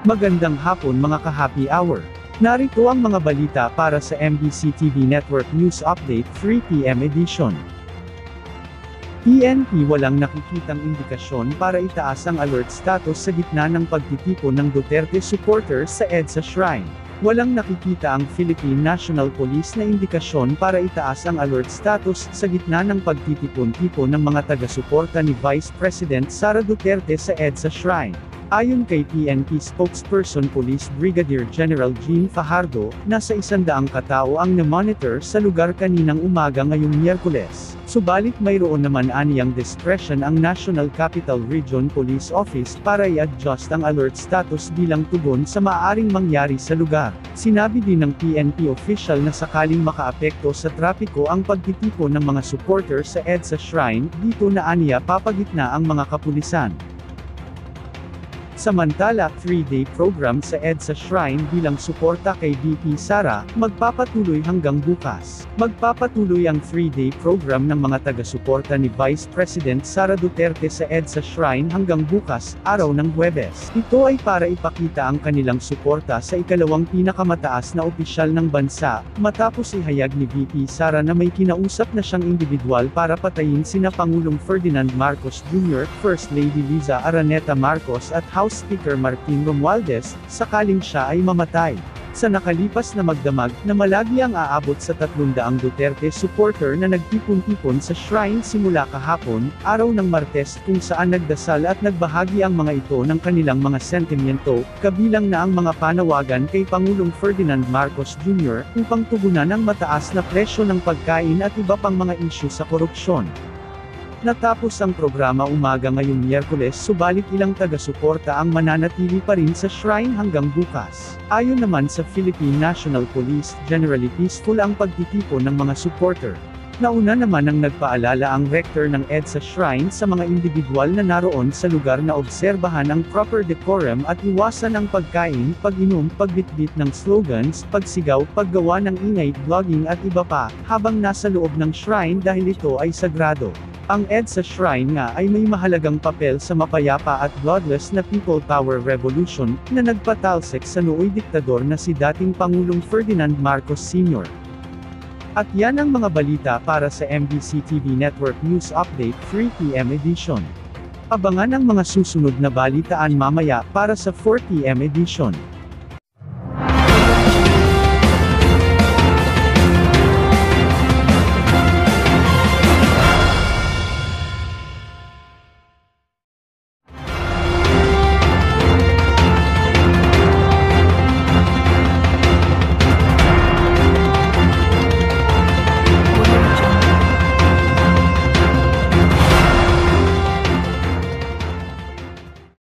Magandang hapon mga ka-happy hour. Narito ang mga balita para sa MBC TV Network News Update 3 PM edition. PNP walang nakikitang indikasyon para itaas ang alert status sa gitna ng pagtitipon ng Duterte supporters sa EDSA Shrine. Walang nakikita ang Philippine National Police na indikasyon para itaas ang alert status sa gitna ng pagtitipon-tipon ng mga taga-suporta ni Vice President Sara Duterte sa EDSA Shrine. Ayon kay PNP spokesperson Police Brigadier General Jean Fajardo, nasa 100 katao ang na-monitor sa lugar kaninang umaga ngayong Miyerkules. Subalit mayroon naman aniyang discretion ang National Capital Region Police Office para i-adjust ang alert status bilang tugon sa maaaring mangyari sa lugar. Sinabi din ng PNP official na sakaling makaapekto sa trapiko ang pagtitipon ng mga supporters sa EDSA Shrine, dito na aniya papagitna ang mga kapulisan. Samantala, 3-day program sa EDSA Shrine bilang suporta kay VP Sara, magpapatuloy hanggang bukas. Magpapatuloy ang 3-day program ng mga taga-suporta ni Vice President Sara Duterte sa EDSA Shrine hanggang bukas, araw ng Huwebes. Ito ay para ipakita ang kanilang suporta sa ikalawang pinakamataas na opisyal ng bansa, matapos ihayag ni VP Sara na may kinausap na siyang individual para patayin sina Pangulong Ferdinand Marcos Jr., First Lady Liza Araneta Marcos at House Speaker Martin Romualdez, sakaling siya ay mamatay. Sa nakalipas na magdamag, na malagi ang aabot sa 300 Duterte supporter na nagtipon-tipon sa shrine simula kahapon, araw ng Martes, kung saan nagdasal at nagbahagi ang mga ito ng kanilang mga sentimento, kabilang na ang mga panawagan kay Pangulong Ferdinand Marcos Jr. upang tugunan ang mataas na presyo ng pagkain at iba pang mga isyu sa korupsyon. Natapos ang programa umaga ngayong Miyerkules, subalit ilang taga-suporta ang mananatili pa rin sa shrine hanggang bukas. Ayon naman sa Philippine National Police, generally peaceful ang pagtitipon ng mga supporter. Nauna naman ang nagpaalala ang rector ng EDSA Shrine sa mga individual na naroon sa lugar na obserbahan ang proper decorum at iwasan ang pagkain, pag-inom, pagbitbit ng slogans, pagsigaw, paggawa ng ingay, vlogging at iba pa, habang nasa loob ng shrine dahil ito ay sagrado. Ang EDSA Shrine nga ay may mahalagang papel sa mapayapa at bloodless na People Power Revolution, na nagpatalsik sa nooy diktador na si dating Pangulong Ferdinand Marcos Sr. At yan ang mga balita para sa MBC TV Network News Update 3 PM edition. Abangan ang mga susunod na balitaan mamaya para sa 4 PM edition.